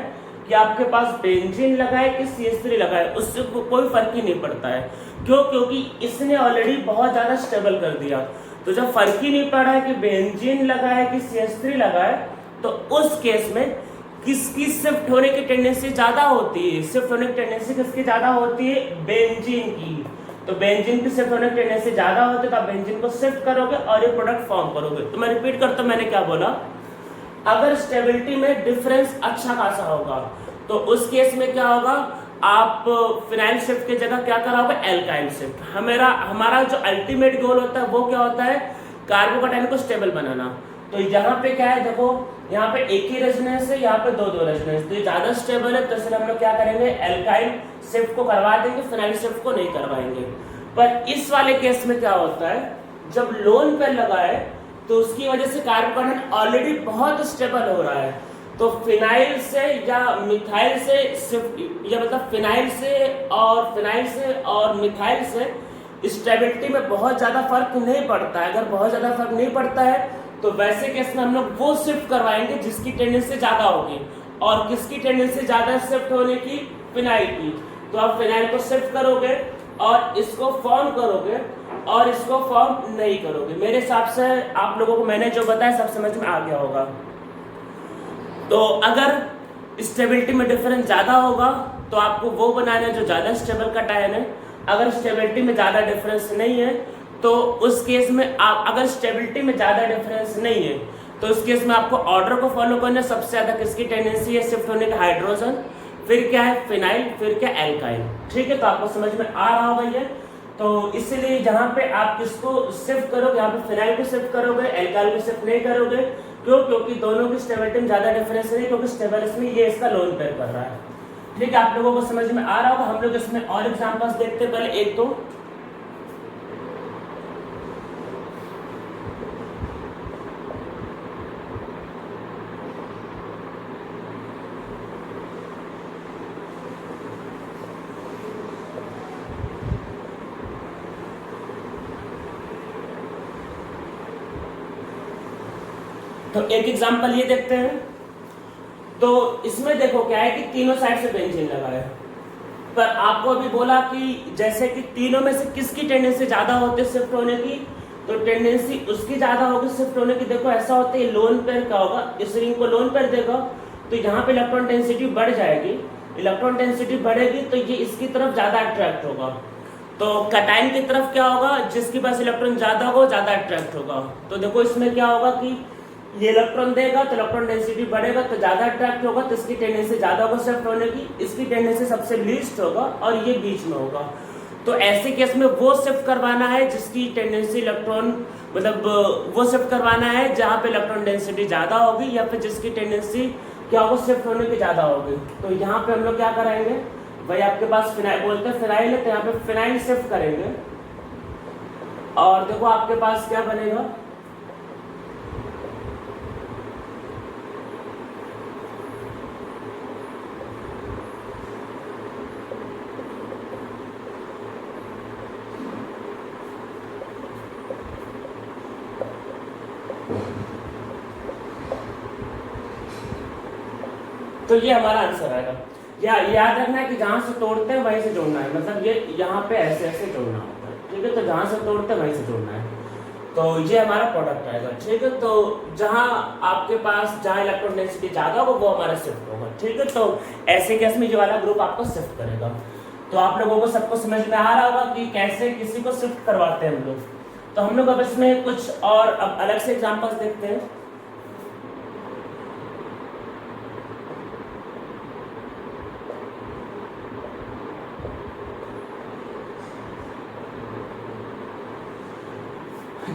कि आपके पास बेंजीन लगा है कि CH3 लगा है, उससे कोई फर्क ही नहीं पड़ता है। क्यों? क्योंकि इसने ऑलरेडी बहुत ज्यादा स्टेबल कर दिया। तो जब फर्क ही नहीं पड़ा है कि बेंजीन लगा है कि CH3 लगा है, तो उस केस में किसकी शिफ्ट होने की टेंडेंसी ज्यादा होती है? शिफ्ट होने की टेंडेंसी किसकी ज्यादा होती है? बेंजीन की। तो बेंजीन की शिफ्ट होने की टेंडेंसी ज्यादा होती है, तो आप बेंजीन को शिफ्ट करोगे और ये प्रोडक्ट फॉर्म करोगे। तो मैं रिपीट करता हूं, मैंने क्या बोला, अगर स्टेबिलिटी में डिफरेंस अच्छा खासा होगा तो उस केस में क्या होगा, आप फिनाइल शिफ्ट की जगह क्या कराओगे, एल्काइल शिफ्ट। हमारा जो अल्टीमेट गोल होता है वो क्या होता है, कार्बोकेटाइन को स्टेबल बनाना। तो यहाँ पे क्या है, देखो यहाँ पे एक ही रेजोनेंस है, यहाँ पे दो रेजोनेंस, तो ये ज्यादा स्टेबल है। तो इसलिए हम लोग क्या करेंगे, एल्काइल शिफ्ट को करवा देंगे, फिनाइल शिफ्ट को नहीं करवाएंगे। पर इस वाले केस में क्या होता है, जब लोन पेयर लगा है तो उसकी वजह से कार्बोकेटाइन ऑलरेडी बहुत स्टेबल हो रहा है। तो फिनाइल से या मिथाइल से शिफ्ट, या मतलब फिनाइल से और मिथाइल से स्टेबिलिटी में बहुत ज्यादा फर्क नहीं पड़ता है। अगर बहुत ज्यादा फर्क नहीं पड़ता है तो वैसे केस में हम लोग वो शिफ्ट करवाएंगे जिसकी टेंडेंसी ज्यादा होगी। और किसकी टेंडेंसी ज्यादा शिफ्ट होने की, फिनाइल की। तो आप फिनाइल को शिफ्ट करोगे और इसको फॉर्म करोगे और इसको फॉर्म नहीं करोगे। मेरे हिसाब से आप लोगों को मैंने जो बताया सब समझ में आ गया होगा। तो अगर स्टेबिलिटी में डिफरेंस ज्यादा होगा तो आपको वो बनाना है जो ज्यादा स्टेबल कैटायन है। अगर स्टेबिलिटी में ज्यादा डिफरेंस नहीं है तो उस केस में आप, अगर स्टेबिलिटी में ज्यादा डिफरेंस नहीं है तो उस केस में आपको ऑर्डर को फॉलो करना है। सबसे ज्यादा किसकी टेंडेंसी है शिफ्ट होने का, हाइड्रोजन, फिर क्या है फिनाइल, फिर क्या एल्काइल। ठीक है, तो आपको समझ में आ रहा होगा ये। तो इसलिए जहां पे आप किसको शिफ्ट करोगे, यहाँ पे फिनाइल को शिफ्ट करोगे, एल्काइल को शिफ्ट नहीं करोगे, क्यों? क्योंकि दोनों की स्टेबिलिटी में ज़्यादा डिफरेंस नहीं, क्योंकि स्टेबल में ये इसका लोन पेयर कर रहा है। ठीक है, आप लोगों को समझ में आ रहा होगा। हम लोग इसमें और एग्जांपल्स देखते हैं, पहले एक दो। तो एक एग्जांपल ये देखते हैं। तो इसमें देखो क्या है कि तीनों साइड से बेंजीन लगा है, पर आपको अभी बोला कि जैसे कि तीनों में से किसकी टेंडेंसी ज्यादा होती है शिफ्ट होने की, तो टेंडेंसी उसकी ज्यादा होगी शिफ्ट होने की। देखो ऐसा होता है, लोन पेयर क्या होगा, इस रिंग को लोन पेयर देगा तो यहाँ पे इलेक्ट्रॉन डेंसिटी बढ़ जाएगी। इलेक्ट्रॉन डेंसिटी बढ़ेगी तो ये इसकी तरफ ज्यादा अट्रैक्ट होगा। तो कैटायन की तरफ क्या होगा, जिसके पास इलेक्ट्रॉन ज्यादा होगा ज्यादा अट्रैक्ट होगा। तो देखो इसमें क्या होगा कि ये इलेक्ट्रॉन देगा तो इलेक्ट्रॉन डेंसिटी बढ़ेगा तो ज्यादा अट्रैक्ट होगा, तो इसकी टेंडेंसी ज्यादा होगा शिफ्ट होने की, इसकी टेंडेंसी सबसे लीस्ट होगा और ये बीच में होगा। तो ऐसे केस में वो शिफ्ट करवाना है जिसकी टेंडेंसी इलेक्ट्रॉन मतलब वो शिफ्ट करवाना है जहाँ पे इलेक्ट्रॉन डेंसिटी ज्यादा होगी या फिर जिसकी टेंडेंसी क्या होगा शिफ्ट होने की ज्यादा होगी। तो यहाँ पे हम लोग क्या कराएंगे भाई, आपके पास फिनाइल बोलते हैं फिनाइल है, तो यहाँ पे फिनाइल शिफ्ट करेंगे और देखो आपके पास क्या बनेगा, तो ये हमारा आंसर आएगा। या याद रखना है कि जहां से तोड़ते हैं वहीं से जोड़ना है, मतलब ये यहाँ पे ऐसे ऐसे जोड़ना होता है। ठीक है, तो जहां से तोड़ते हैं वहीं से जोड़ना है, तो ये हमारा प्रोडक्ट आएगा। ठीक है, तो जहां आपके पास जहां इलेक्ट्रॉन डेंसिटी ज्यादा होगा वो हमारा शिफ्ट होगा। ठीक है, तो ऐसे केस में ये वाला ग्रुप आपको शिफ्ट करेगा। तो आप लोगों को सबको समझ में आ रहा होगा कि कैसे किसी को शिफ्ट करवाते हैं हम लोग। तो हम लोग अब इसमें कुछ और अब अलग से एग्जाम्पल्स देखते हैं।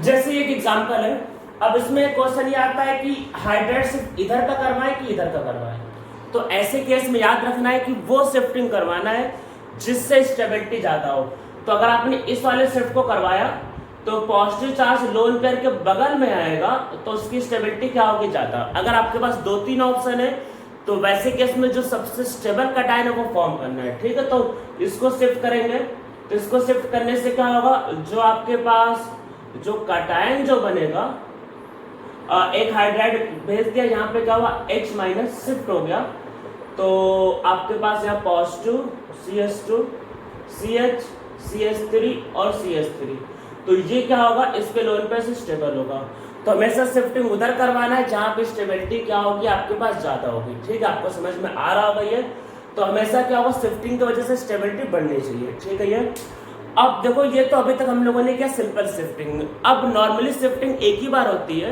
जैसे एक एग्जांपल है, अब इसमें क्वेश्चन ये आता है कि हाइड्राइड शिफ्ट इधर का करवाए कि इधर का करवाए। तो ऐसे केस में याद रखना है कि वो शिफ्टिंग करवाना है जिससे स्टेबिलिटी ज्यादा हो। तो अगर आपने इस वाले शिफ्ट को करवाया तो पॉजिटिव चार्ज लोन पेयर के बगल में आएगा तो उसकी स्टेबिलिटी क्या होगी ज्यादा। अगर आपके पास 2-3 ऑप्शन है तो वैसे केस में जो सबसे स्टेबल कैटायन है वो फॉर्म करना है। ठीक है, तो इसको शिफ्ट करेंगे, तो इसको शिफ्ट करने से क्या होगा, जो आपके पास जो कैटायन जो बनेगा, एक हाइड्राइड भेज दिया, यहाँ पे क्या हुआ H माइनस शिफ्ट हो गया, तो आपके पास यहाँ पॉजिटिव CH2 CH CH3 और CH3, तो ये क्या होगा इसके लोन पे से स्टेबल होगा। तो हमेशा शिफ्टिंग उधर करवाना है जहाँ पे स्टेबिलिटी क्या होगी आपके पास ज्यादा होगी। ठीक है, आपको समझ में आ रहा होगा ये। तो हमेशा क्या होगा शिफ्टिंग की वजह से स्टेबिलिटी बढ़नी चाहिए। ठीक है, ये अब देखो ये तो अभी तक हम लोगों ने क्या सिंपल शिफ्टिंग। अब नॉर्मली शिफ्टिंग एक ही बार होती है,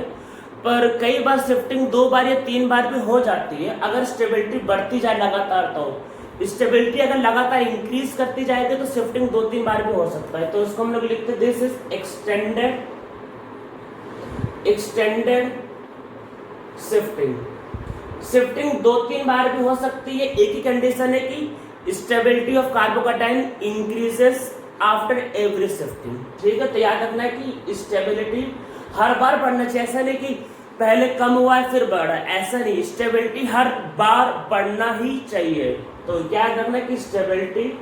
पर कई बार शिफ्टिंग 2 बार या 3 बार भी हो जाती है अगर स्टेबिलिटी बढ़ती जाए लगातार। तो स्टेबिलिटी अगर लगातार इंक्रीज करती जाएगी तो शिफ्टिंग 2-3 बार भी हो सकता है। तो इसको हम लोग लिखते हैं this is extended shifting. Shifting 2-3 बार भी हो सकती है, एक ही कंडीशन है कि stability of carbocation increases after every shifting. ठीक है, तो याद रखना है कि स्टेबिलिटी हर बार बढ़ना चाहिए, ऐसा नहीं कि पहले कम हुआ है फिर बढ़ा, ऐसा नहीं, स्टेबिलिटी हर बार बढ़ना ही चाहिए। तो याद रखना है कि stability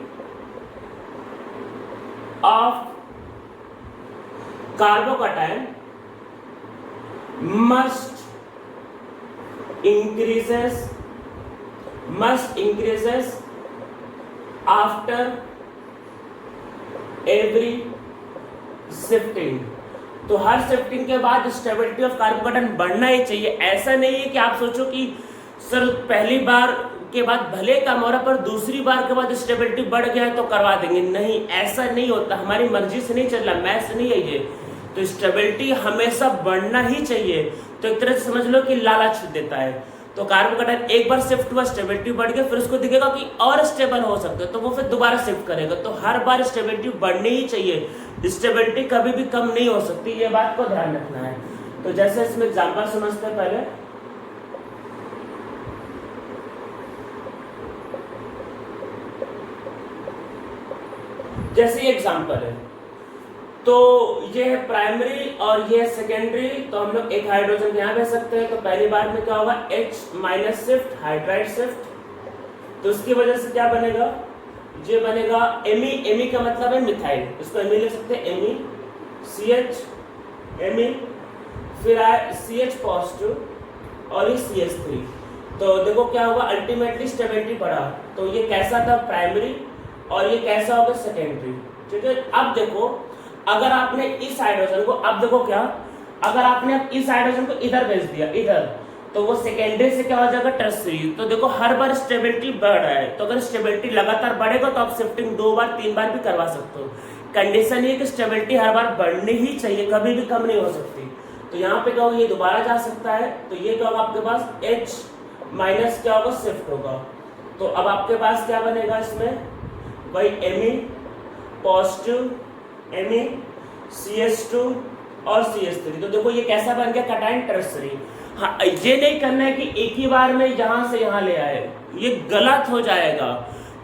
of carbocation must increases after every shifting। तो हर शिफ्टिंग के बाद स्टेबिलिटी ऑफ कार्बोकैटायन बढ़ना ही चाहिए। ऐसा नहीं है कि आप सोचो कि सर पहली बार के बाद भले कम हो रहा पर दूसरी बार के बाद स्टेबिलिटी बढ़ गया है तो करवा देंगे, नहीं ऐसा नहीं होता, हमारी मर्जी से नहीं चल रहा, मैथ्स नहीं है ये। तो स्टेबिलिटी हमेशा बढ़ना ही चाहिए। तो एक तरह से समझ लो कि लालच देता है। तो कार्बोकैटायन एक बार शिफ्ट हुआ स्टेबिलिटी बढ़ गया, फिर उसको दिखेगा कि और स्टेबल हो सकते हैं तो वो फिर दोबारा शिफ्ट करेगा। तो हर बार स्टेबिलिटी बढ़नी ही चाहिए, स्टेबिलिटी कभी भी कम नहीं हो सकती, ये बात को ध्यान रखना है। तो जैसे इसमें एग्जांपल समझते हैं पहले। जैसे ये एग्जांपल है, तो ये है प्राइमरी और ये है सेकेंडरी, तो हम लोग एक हाइड्रोजन यहाँ भेज सकते हैं। तो पहली बार में क्या होगा, H minus shift, hydride shift, तो उसकी वजह से क्या बनेगा, ये बनेगा एमी। एमी का मतलब है मिथाइल, इसको एमी ले सकते हैं, एमी CH एमी, फिर आए CH पॉजिटिव और ये CH3। तो देखो क्या होगा, अल्टीमेटली स्टेबिलिटी बढ़ा। तो ये कैसा था, प्राइमरी, और ये कैसा होगा, सेकेंडरी। ठीक है, अब देखो अगर आपने इस हाइड्रोजन को, अब देखो क्या, अगर आपने इस हाइड्रोजन को इधर भेज दिया, इधर, तो वो सेकेंडरी से क्या हो जाएगा, टर्सरी। तो देखो हर बार स्टेबिलिटी बढ़ रहा है, तो अगर स्टेबिलिटी लगातार बढ़ेगा तो आप शिफ्टिंग 2 बार 3 बार भी करवा सकते हो। कंडीशन ये कि स्टेबिलिटी हर बार बढ़नी ही चाहिए, कभी भी कम नहीं हो सकती। तो यहाँ पे क्या होगा, ये दोबारा जा सकता है, तो ये क्या होगा आपके पास, H माइनस क्या होगा, शिफ्ट होगा। तो अब आपके पास क्या बनेगा इसमें, भाई एमी पॉजिटिव, एमी CH2 और CH3। तो देखो ये कैसा बन गया, कटायन टर्सरी। हाँ, ये नहीं करना है कि एक ही बार में यहां से यहां ले आए, ये गलत हो जाएगा।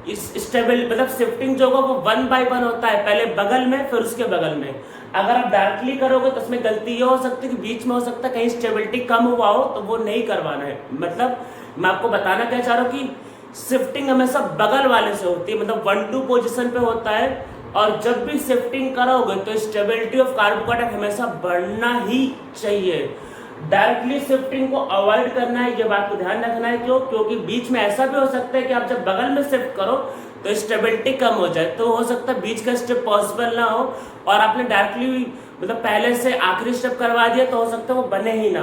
इस स्टेबल मतलब शिफ्टिंग जो होगा वो 1 बाय 1 होता है, पहले बगल में फिर उसके बगल में। अगर आप डायरेक्टली करोगे तो उसमें गलती ये हो सकती है कि बीच में हो सकता है कहीं स्टेबिलिटी कम हुआ हो, तो वो नहीं करवाना है। मतलब मैं आपको बताना क्या चाह रहा हूँ कि शिफ्टिंग हमेशा बगल वाले से होती है, मतलब 1-2 पोजीशन पे होता है। और जब भी शिफ्टिंग करोगे तो स्टेबिलिटी ऑफ कार्बोकेटाइन हमेशा बढ़ना ही चाहिए। डायरेक्टली शिफ्टिंग को अवॉइड करना है, ये बात को ध्यान रखना है। क्यों? क्योंकि बीच में ऐसा भी हो सकता है कि आप जब बगल में शिफ्ट करो तो स्टेबिलिटी कम हो जाए, तो हो सकता है बीच का स्टेप पॉसिबल ना हो और आपने डायरेक्टली मतलब पहले से आखिरी स्टेप करवा दिया तो हो सकता है वो बने ही ना।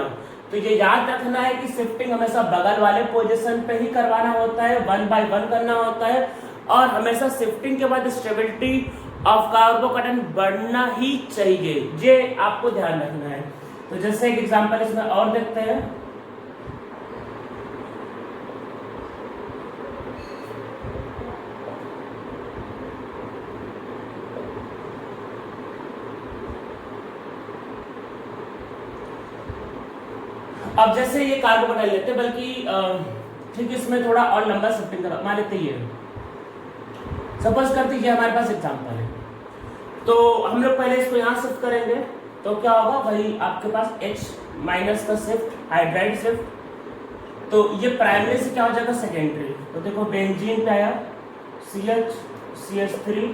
तो ये याद रखना है कि शिफ्टिंग हमेशा बगल वाले पोजीशन पे ही करवाना होता है, 1 बाय 1 करना होता है, और हमेशा शिफ्टिंग के बाद स्टेबिलिटी ऑफ कार्बोकेटाइन बढ़ना ही चाहिए, ये आपको ध्यान रखना है। तो जैसे एक एग्जांपल इसमें और देखते हैं। अब जैसे ये कार्बोकेटाइन लेते हैं, बल्कि ठीक इसमें थोड़ा और लंबा शिफ्टिंग करा मान लेते हैं। सपोज करते ये हमारे पास एग्जांपल है, तो हम लोग पहले इसको यहाँ शिफ्ट करेंगे, तो क्या होगा भाई आपके पास H माइनस का शिफ्ट, हाइड्राइड शिफ्ट। तो ये प्राइमरी से क्या हो जाएगा, सेकेंडरी। तो देखो बेंजीन पे आया CH CH3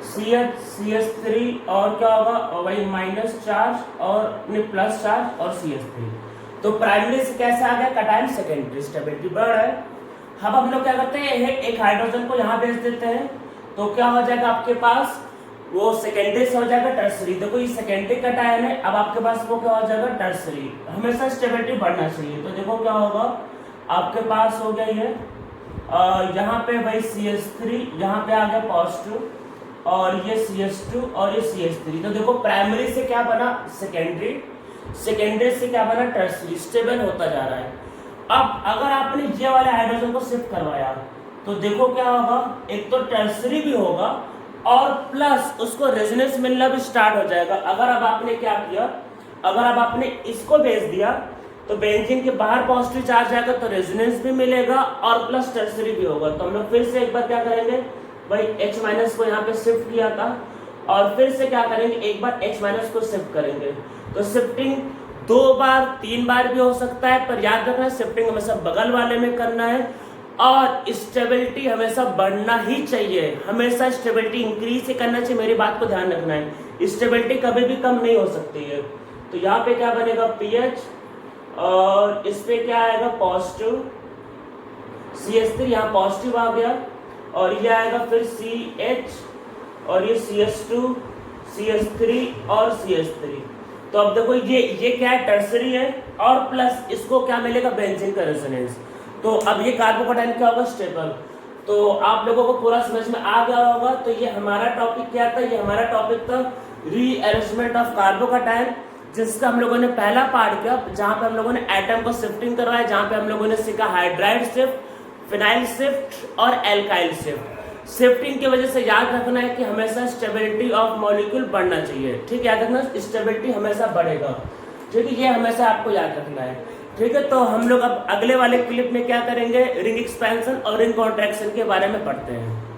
CH CH3 और क्या होगा भाई माइनस चार्ज और प्लस चार्ज और CH3। तो प्राइमरी से कैसे आ गया कटायन, सेकेंडरी, स्टेबिलिटी बढ़ है। अब हम लोग क्या करते हैं, एक हाइड्रोजन को यहाँ भेज देते हैं, तो क्या हो जाएगा आपके पास, वो सेकेंडरी से हो जाएगा टर्सरी। देखो ये सेकेंडरी कटायन है, अब आपके पास वो क्या हो जाएगा, टर्सरी। हमेशा स्टेबिलिटी बढ़ना चाहिए। तो देखो क्या होगा आपके पास, हो गया ये यहाँ पे भाई CH3, यहाँ पे आ गया पॉजिटिव, और ये CH2 और ये CH3। तो देखो प्राइमरी से क्या बना, सेकेंडरी, सेकेंडरी से क्या बना, टर्सरी, स्टेबल होता जा रहा है। अब अगर आपने ये वाले हाइड्रोजन को शिफ्ट करवाया तो देखो क्या होगा, एक तो टर्सरी भी होगा और प्लस उसको रेजोनेंस मिलना भी स्टार्ट हो जाएगा। अगर अब आपने क्या किया, अगर अब आपने इसको भेज दिया तो बेंजीन के बाहर पॉजिटिव चार्ज आएगा तो रेजोनेंस भी मिलेगा और प्लस टर्सरी भी होगा। तो हम लोग फिर से एक बार क्या करेंगे भाई, H माइनस को यहाँ पे शिफ्ट किया था और फिर से क्या करेंगे, एक बार H माइनस को शिफ्ट करेंगे। तो शिफ्टिंग 2 बार 3 बार भी हो सकता है, पर याद रखना शिफ्टिंग हमेशा बगल वाले में करना है और स्टेबिलिटी हमेशा बढ़ना ही चाहिए, हमेशा स्टेबिलिटी इंक्रीज ही करना चाहिए। मेरी बात को ध्यान रखना है, स्टेबिलिटी कभी भी कम नहीं हो सकती है। तो यहाँ पे क्या बनेगा, पीएच, और इस पे क्या आएगा, पॉजिटिव CH3, यहाँ पॉजिटिव आ गया, और ये आएगा फिर CH, और ये CH2 CH3 और CH3। तो अब देखो ये क्या है, टर्सरी है, और प्लस इसको क्या मिलेगा, बेंजीन का रेजोनेंस। तो अब ये कार्बोकेटाइन क्या होगा, स्टेबल। तो आप लोगों को पूरा समझ में आ गया होगा। तो ये हमारा टॉपिक क्या था, ये हमारा टॉपिक था रीअरेंजमेंट ऑफ कार्बोकेटाइन, जिसका हम लोगों ने पहला पार्ट किया, जहां पे हम लोगों ने एटम को शिफ्टिंग करवाया, जहां पे हम लोगों ने सीखा हाइड्राइड शिफ्ट, फिनाइल शिफ्ट और एल्काइल शिफ्ट। शिफ्टिंग की वजह से याद रखना है कि हमेशा स्टेबिलिटी ऑफ मॉलिक्यूल बढ़ना चाहिए, ठीक है, याद रखना स्टेबिलिटी हमेशा बढ़ेगा। ठीक है, ये हमेशा आपको याद रखना है। ठीक है, तो हम लोग अब अगले वाले क्लिप में क्या करेंगे, रिंग एक्सपेंशन और रिंग कॉन्ट्रैक्शन के बारे में पढ़ते हैं।